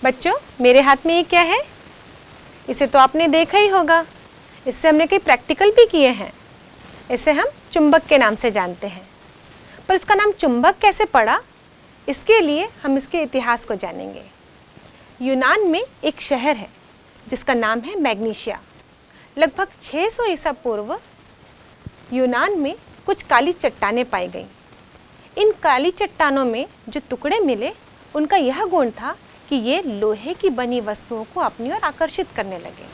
बच्चों, मेरे हाथ में ये क्या है? इसे तो आपने देखा ही होगा। इससे हमने कई प्रैक्टिकल भी किए हैं। इसे हम चुंबक के नाम से जानते हैं। पर इसका नाम चुंबक कैसे पड़ा, इसके लिए हम इसके इतिहास को जानेंगे। यूनान में एक शहर है जिसका नाम है मैग्नीशिया। लगभग 600 ईसा पूर्व यूनान में कुछ काली चट्टानें पाई गईं। इन काली चट्टानों में जो टुकड़े मिले, उनका यह गुण था कि ये लोहे की बनी वस्तुओं को अपनी ओर आकर्षित करने लगे।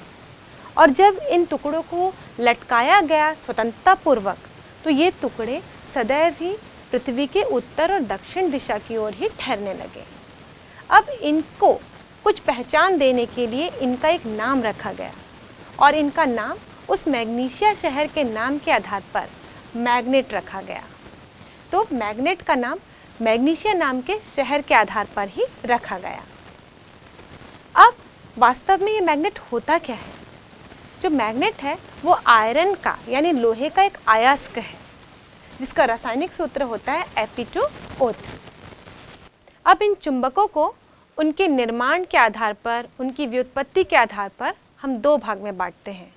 और जब इन टुकड़ों को लटकाया गया स्वतंत्रता पूर्वक, तो ये टुकड़े सदैव ही पृथ्वी के उत्तर और दक्षिण दिशा की ओर ही ठहरने लगे। अब इनको कुछ पहचान देने के लिए इनका एक नाम रखा गया और इनका नाम उस मैग्नीशिया शहर के नाम के आधार पर मैग्नेट रखा गया। तो मैग्नेट का नाम मैग्नीशिया नाम के शहर के आधार पर ही रखा गया। अब वास्तव में ये मैग्नेट होता क्या है? जो मैग्नेट है वो आयरन का यानी लोहे का एक अयस्क है जिसका रासायनिक सूत्र होता है Fe2O3। अब इन चुंबकों को उनके निर्माण के आधार पर, उनकी व्युत्पत्ति के आधार पर हम दो भाग में बांटते हैं।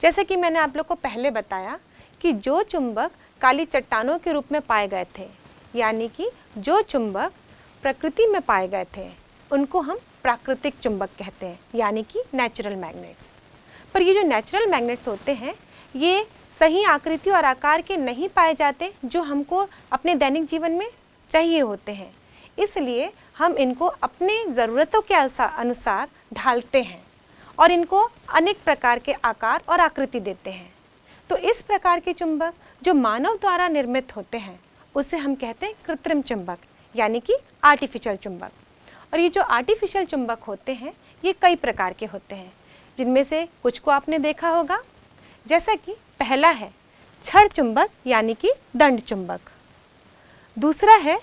जैसे कि मैंने आप लोग को पहले बताया कि जो चुंबक काली चट्टानों के रूप में पाए गए थे, यानी कि जो चुंबक प्रकृति में पाए गए थे, उनको हम प्राकृतिक चुंबक कहते हैं, यानी कि नेचुरल मैग्नेट्स। पर ये जो नेचुरल मैग्नेट्स होते हैं, ये सही आकृति और आकार के नहीं पाए जाते जो हमको अपने दैनिक जीवन में चाहिए होते हैं। इसलिए हम इनको अपने ज़रूरतों के अनुसार ढालते हैं और इनको अनेक प्रकार के आकार और आकृति देते हैं। तो इस प्रकार के चुंबक जो मानव द्वारा निर्मित होते हैं, उसे हम कहते हैं कृत्रिम चुंबक, यानी कि आर्टिफिशियल चुंबक। और ये जो आर्टिफिशियल चुंबक होते हैं, ये कई प्रकार के होते हैं, जिनमें से कुछ को आपने देखा होगा। जैसा कि पहला है छड़ चुंबक, यानी कि दंड चुंबक। दूसरा है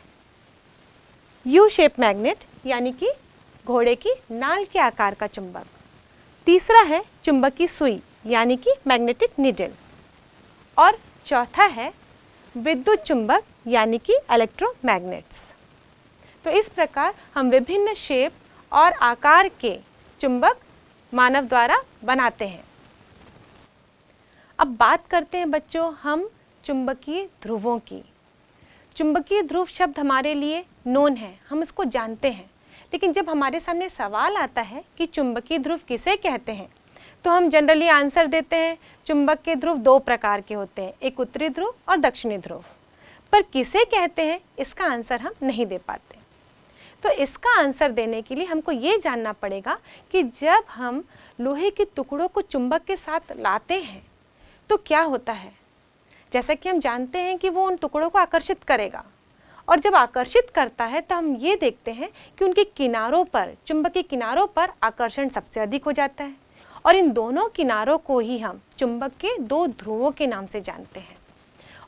यू शेप मैग्नेट, यानी कि घोड़े की नाल के आकार का चुंबक। तीसरा है चुंबकी सुई, यानी कि मैग्नेटिक नीडल। और चौथा है विद्युत चुंबक, यानी कि इलेक्ट्रोमैग्नेट्स। तो इस प्रकार हम विभिन्न शेप और आकार के चुंबक मानव द्वारा बनाते हैं। अब बात करते हैं बच्चों हम चुंबकीय ध्रुवों की। चुंबकीय ध्रुव शब्द हमारे लिए नोन है, हम इसको जानते हैं। लेकिन जब हमारे सामने सवाल आता है कि चुंबकीय ध्रुव किसे कहते हैं, तो हम जनरली आंसर देते हैं चुंबक के ध्रुव दो प्रकार के होते हैं, एक उत्तरी ध्रुव और दक्षिणी ध्रुव। पर किसे कहते हैं, इसका आंसर हम नहीं दे पाते। तो इसका आंसर देने के लिए हमको ये जानना पड़ेगा कि जब हम लोहे के टुकड़ों को चुंबक के साथ लाते हैं तो क्या होता है। जैसा कि हम जानते हैं कि वो उन टुकड़ों को आकर्षित करेगा, और जब आकर्षित करता है तो हम ये देखते हैं कि उनके किनारों पर, चुंबक के किनारों पर आकर्षण सबसे अधिक हो जाता है। और इन दोनों किनारों को ही हम चुंबक के दो ध्रुवों के नाम से जानते हैं।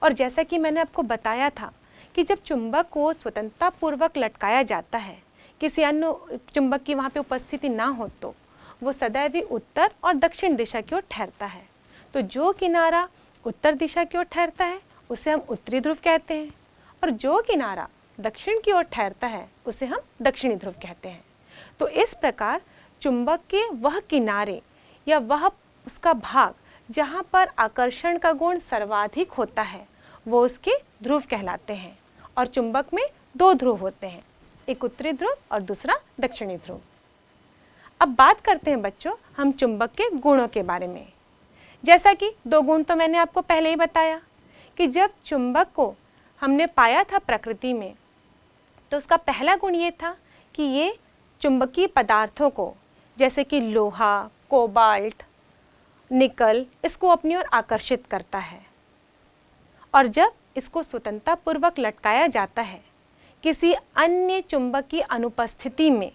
और जैसा कि मैंने आपको बताया था कि जब चुंबक को स्वतंत्रता पूर्वक लटकाया जाता है, किसी अन्य चुंबक की वहाँ पे उपस्थिति ना हो, तो वो सदैव ही उत्तर और दक्षिण दिशा की ओर ठहरता है। तो जो किनारा उत्तर दिशा की ओर ठहरता है उसे हम उत्तरी ध्रुव कहते हैं, और जो किनारा दक्षिण की ओर ठहरता है उसे हम दक्षिणी ध्रुव कहते हैं। तो इस प्रकार चुंबक के वह किनारे या वह उसका भाग जहाँ पर आकर्षण का गुण सर्वाधिक होता है, वो उसके ध्रुव कहलाते हैं। और चुंबक में दो ध्रुव होते हैं, एक उत्तरी ध्रुव और दूसरा दक्षिणी ध्रुव। अब बात करते हैं बच्चों हम चुंबक के गुणों के बारे में। जैसा कि दो गुण तो मैंने आपको पहले ही बताया कि जब चुंबक को हमने पाया था प्रकृति में, तो उसका पहला गुण ये था कि ये चुंबकीय पदार्थों को, जैसे कि लोहा, कोबाल्ट, निकल, इसको अपनी ओर आकर्षित करता है। और जब इसको स्वतंत्रता पूर्वक लटकाया जाता है किसी अन्य चुंबक की अनुपस्थिति में,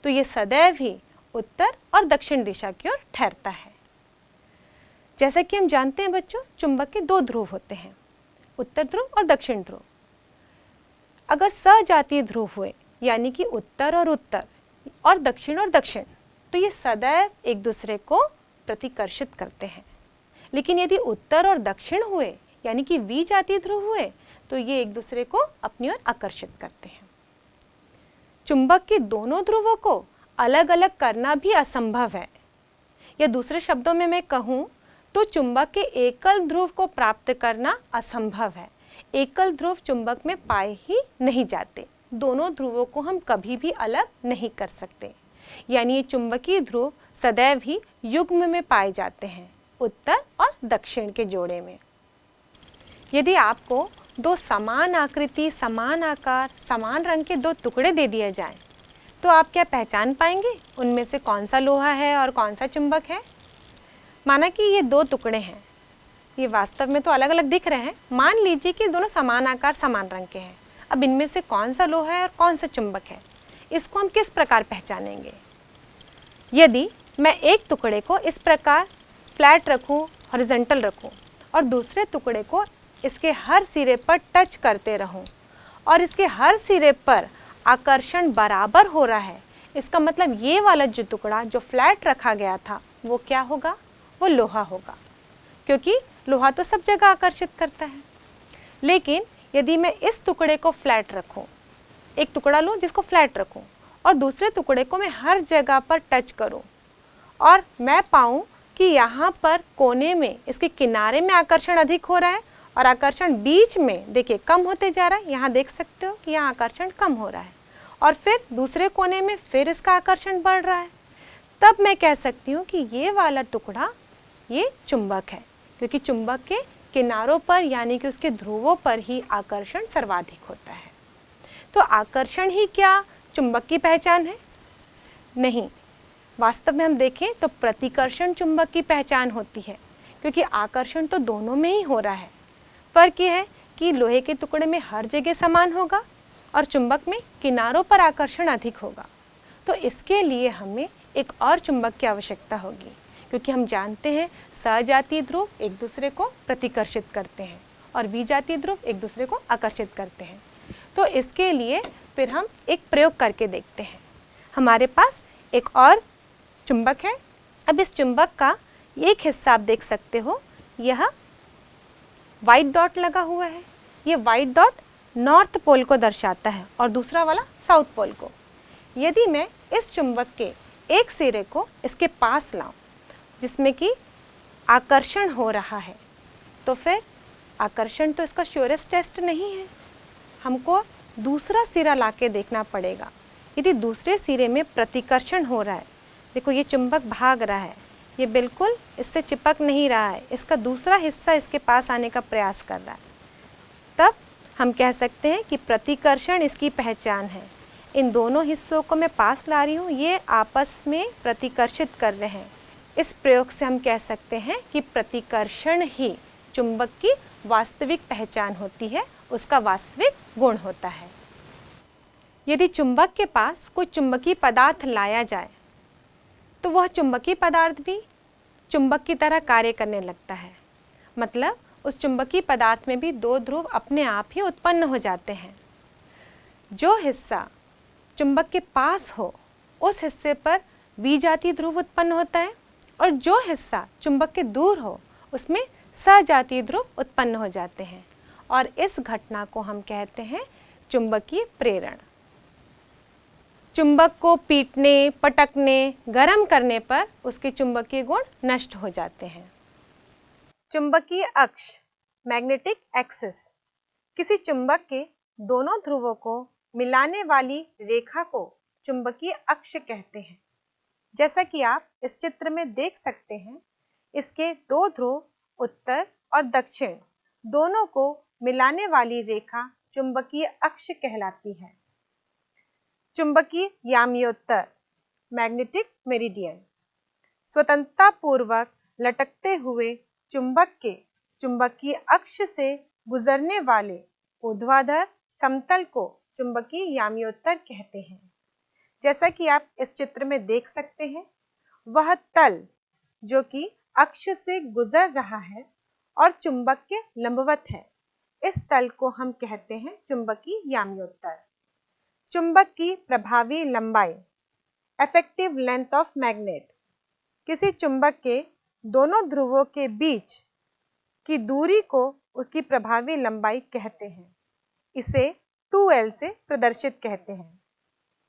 तो ये सदैव ही उत्तर और दक्षिण दिशा की ओर ठहरता है। जैसा कि हम जानते हैं बच्चों, चुंबक के दो ध्रुव होते हैं, उत्तर ध्रुव और दक्षिण ध्रुव। अगर सजातीय ध्रुव हुए, यानी कि उत्तर और दक्षिण, तो ये सदैव एक दूसरे को प्रतिकर्षित करते हैं। लेकिन यदि उत्तर और दक्षिण हुए, यानी कि विजातीय ध्रुव हुए, तो ये एक दूसरे को अपनी ओर आकर्षित करते हैं। चुंबक के दोनों ध्रुवों को अलग अलग करना भी असंभव है। या दूसरे शब्दों में मैं कहूँ तो चुंबक के एकल ध्रुव को प्राप्त करना असंभव है। एकल ध्रुव चुंबक में पाए ही नहीं जाते। दोनों ध्रुवों को हम कभी भी अलग नहीं कर सकते। यानी ये चुंबकीय ध्रुव सदैव ही युग्म में पाए जाते हैं, उत्तर और दक्षिण के जोड़े में। यदि आपको दो समान आकृति, समान आकार, समान रंग के दो टुकड़े दे दिए जाएं, तो आप क्या पहचान पाएंगे उनमें से कौन सा लोहा है और कौन सा चुंबक है? माना कि ये दो टुकड़े हैं, ये वास्तव में तो अलग अलग दिख रहे हैं। मान लीजिए कि दोनों समान आकार, समान रंग के हैं। अब इनमें से कौन सा लोहा है और कौन सा चुंबक है, इसको हम किस प्रकार पहचानेंगे? यदि मैं एक टुकड़े को इस प्रकार फ्लैट रखूं, हॉरिजॉन्टल रखूं, और दूसरे टुकड़े को इसके हर सिरे पर टच करते रहूं और इसके हर सिरे पर आकर्षण बराबर हो रहा है, इसका मतलब ये वाला जो टुकड़ा जो फ्लैट रखा गया था वो क्या होगा? वो लोहा होगा, क्योंकि लोहा तो सब जगह आकर्षित करता है। लेकिन यदि मैं इस टुकड़े को फ्लैट रखूं, एक टुकड़ा लूं जिसको फ्लैट रखूं और दूसरे टुकड़े को मैं हर जगह पर टच करूं और मैं पाऊं कि यहाँ पर कोने में, इसके किनारे में आकर्षण अधिक हो रहा है और आकर्षण बीच में देखिए कम होते जा रहा है। यहाँ देख सकते हो कि यहाँ आकर्षण कम हो रहा है और फिर दूसरे कोने में फिर इसका आकर्षण बढ़ रहा है। तब मैं कह सकती हूँ कि ये वाला टुकड़ा ये चुंबक है, क्योंकि चुंबक के किनारों पर यानी कि उसके ध्रुवों पर ही आकर्षण सर्वाधिक होता है। तो आकर्षण ही क्या चुंबक की पहचान है? नहीं, वास्तव में हम देखें तो प्रतिकर्षण चुंबक की पहचान होती है, क्योंकि आकर्षण तो दोनों में ही हो रहा है। फर्क यह है कि लोहे के टुकड़े में हर जगह समान होगा और चुंबक में किनारों पर आकर्षण अधिक होगा। तो इसके लिए हमें एक और चुंबक की आवश्यकता होगी, क्योंकि हम जानते हैं सजातीय ध्रुव एक दूसरे को प्रतिकर्षित करते हैं और विजातीय ध्रुव एक दूसरे को आकर्षित करते हैं। तो इसके लिए फिर हम एक प्रयोग करके देखते हैं। हमारे पास एक और चुंबक है। अब इस चुंबक का एक हिस्सा आप देख सकते हो, यह वाइट डॉट लगा हुआ है। ये वाइट डॉट नॉर्थ पोल को दर्शाता है और दूसरा वाला साउथ पोल को। यदि मैं इस चुंबक के एक सिरे को इसके पास लाऊं जिसमें कि आकर्षण हो रहा है, तो फिर आकर्षण तो इसका श्योरेस्ट टेस्ट नहीं है। हमको दूसरा सिरा लाके देखना पड़ेगा। यदि दूसरे सिरे में प्रतिकर्षण हो रहा है, देखो ये चुंबक भाग रहा है, ये बिल्कुल इससे चिपक नहीं रहा है, इसका दूसरा हिस्सा इसके पास आने का प्रयास कर रहा है, तब हम कह सकते हैं कि प्रतिकर्षण इसकी पहचान है। इन दोनों हिस्सों को मैं पास ला रही हूँ, ये आपस में प्रतिकर्षित कर रहे हैं। इस प्रयोग से हम कह सकते हैं कि प्रतिकर्षण ही चुंबक की वास्तविक पहचान होती है, उसका वास्तविक गुण होता है। यदि चुंबक के पास कोई चुंबकीय पदार्थ लाया जाए तो वह चुंबकीय पदार्थ भी चुंबक की तरह कार्य करने लगता है। मतलब उस चुंबकीय पदार्थ में भी दो ध्रुव अपने आप ही उत्पन्न हो जाते हैं। जो हिस्सा चुंबक के पास हो उस हिस्से पर विजातीय ध्रुव उत्पन्न होता है और जो हिस्सा चुंबक के दूर हो उसमें सजातीय ध्रुव उत्पन्न हो जाते हैं और इस घटना को हम कहते हैं चुंबकीय प्रेरण। चुंबक को पीटने, पटकने, गर्म करने पर उसके चुंबकीय गुण नष्ट हो जाते हैं। चुंबकीय अक्ष, मैग्नेटिक एक्सिस, किसी चुंबक के दोनों ध्रुवों को मिलाने वाली रेखा को चुंबकीय अक्ष कहते हैं। जैसा कि आप इस चित्र में देख सकते हैं, इसके दो ध्रुव उत्तर और दक्षिण दोनों को मिलाने वाली रेखा चुंबकीय अक्ष कहलाती है। चुंबकीय याम्योत्तर, मैग्नेटिक मेरिडियन, स्वतंत्रता पूर्वक लटकते हुए चुंबक के चुंबकीय अक्ष से गुजरने वाले ऊर्ध्वाधर समतल को चुंबकीय याम्योत्तर कहते हैं। जैसा कि आप इस चित्र में देख सकते हैं, वह तल जो कि अक्ष से गुजर रहा है और चुंबक के लंबवत है, इस तल को हम कहते हैं चुंबकीय याम्योत्तर। चुंबक की प्रभावी लंबाई, इफेक्टिव लेंथ ऑफ मैग्नेट, किसी चुंबक के दोनों ध्रुवों के बीच की दूरी को उसकी प्रभावी लंबाई कहते हैं। इसे 2L से प्रदर्शित कहते हैं।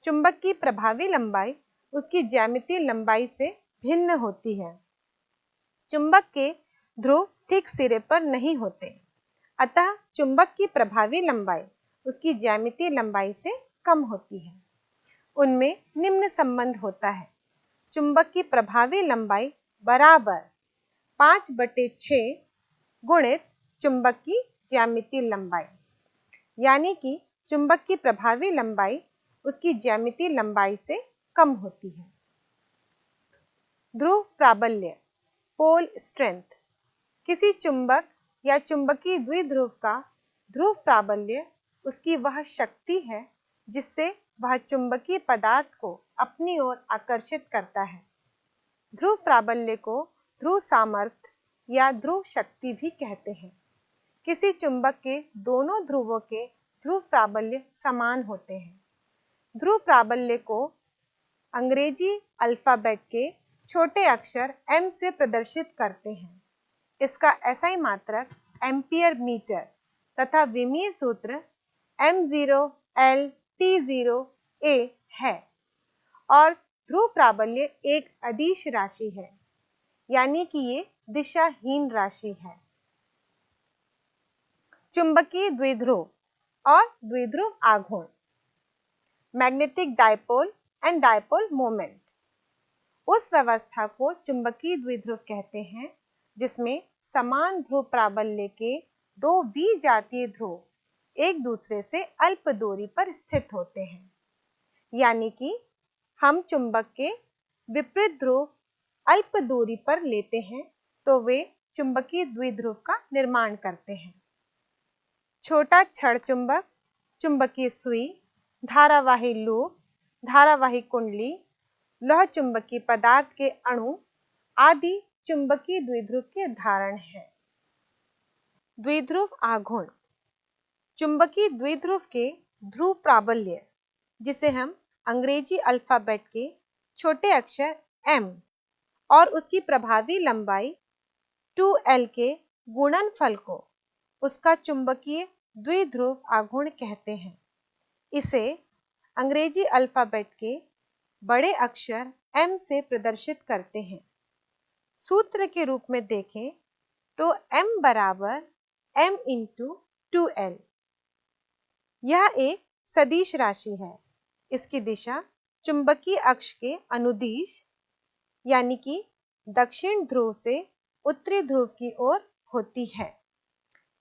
चुंबक की प्रभावी लंबाई उसकी ज्यामितीय लंबाई से भिन्न होती है। चुंबक के ध्रुव ठीक सिरे पर नहीं होते, अतः चुंबक की प्रभावी लंबाई उसकी ज्यामितीय लंबाई से कम होती है। उनमें निम्न संबंध होता है। चुंबक की प्रभावी लंबाई बराबर 5/6 गुणित चुंबक की ज्यामितीय लंबाई, यानी कि चुंबक की प्रभावी लंबाई उसकी ज्यामितीय लंबाई से कम होती है। ध्रुव प्राबल्य, पोल स्ट्रेंथ। किसी चुंबक या चुंबकीय द्विध्रुव का ध्रुव प्राबल्य उसकी वह शक्ति है जिससे वह चुंबकीय पदार्थ को अपनी ओर आकर्षित करता है। ध्रुव प्राबल्य को ध्रुव सामर्थ्य या ध्रुव शक्ति भी कहते हैं। किसी चुंबक के दोनों ध्रुवों के ध्रुव प्राबल्य समान होते हैं। ध्रुव प्राबल्य को अंग्रेजी अल्फाबेट के छोटे अक्षर m से प्रदर्शित करते हैं। इसका SI मात्रक एम्पियर मीटर तथा विमीय सूत्र m0L/T0A है और ध्रुव प्राबल्य एक अदिश राशि है, यानी कि ये दिशाहीन राशि है। चुंबकीय द्विध्रुव और द्विध्रुव आघूर्ण, magnetic dipole and dipole moment. उस व्यवस्था को चुंबकीय द्विध्रुव कहते हैं जिसमें समान ध्रुव प्राबल्य के दो विजातीय ध्रुव एक दूसरे से अल्प दूरी पर स्थित होते हैं, यानी कि हम चुंबक के विपरीत ध्रुव अल्प दूरी पर लेते हैं तो वे चुंबकीय द्विध्रुव का निर्माण करते हैं। छोटा छड़ चुंबक, चुंबकीय सुई, धारावाही लूप, धारावाही कुंडली, लौह चुंबकीय पदार्थ के अणु आदि चुंबकीय द्विध्रुव के उदाहरण हैं। द्विध्रुव आघूर्ण, चुंबकीय द्विध्रुव के ध्रुव प्राबल्य जिसे हम अंग्रेजी अल्फाबेट के छोटे अक्षर m और उसकी प्रभावी लंबाई 2L के गुणनफल को उसका चुंबकीय द्विध्रुव आघूर्ण कहते हैं। इसे अंग्रेजी अल्फाबेट के बड़े अक्षर m से प्रदर्शित करते हैं। सूत्र के रूप में देखें तो m बराबर m × 2L। यह एक सदिश राशि है। इसकी दिशा चुंबकीय अक्ष के अनुदिश, यानी कि दक्षिण ध्रुव से उत्तरी ध्रुव की ओर होती है।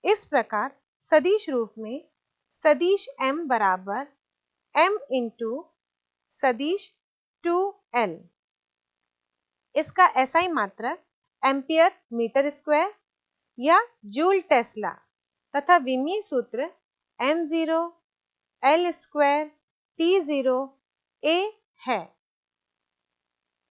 इस प्रकार सदिश रूप में सदिश m बराबर m × सदिश 2L। इसका SI मात्रक एम्पियर मीटर स्क्वायर या जूल टेस्ला तथा विमीय सूत्र m0L/T0A है।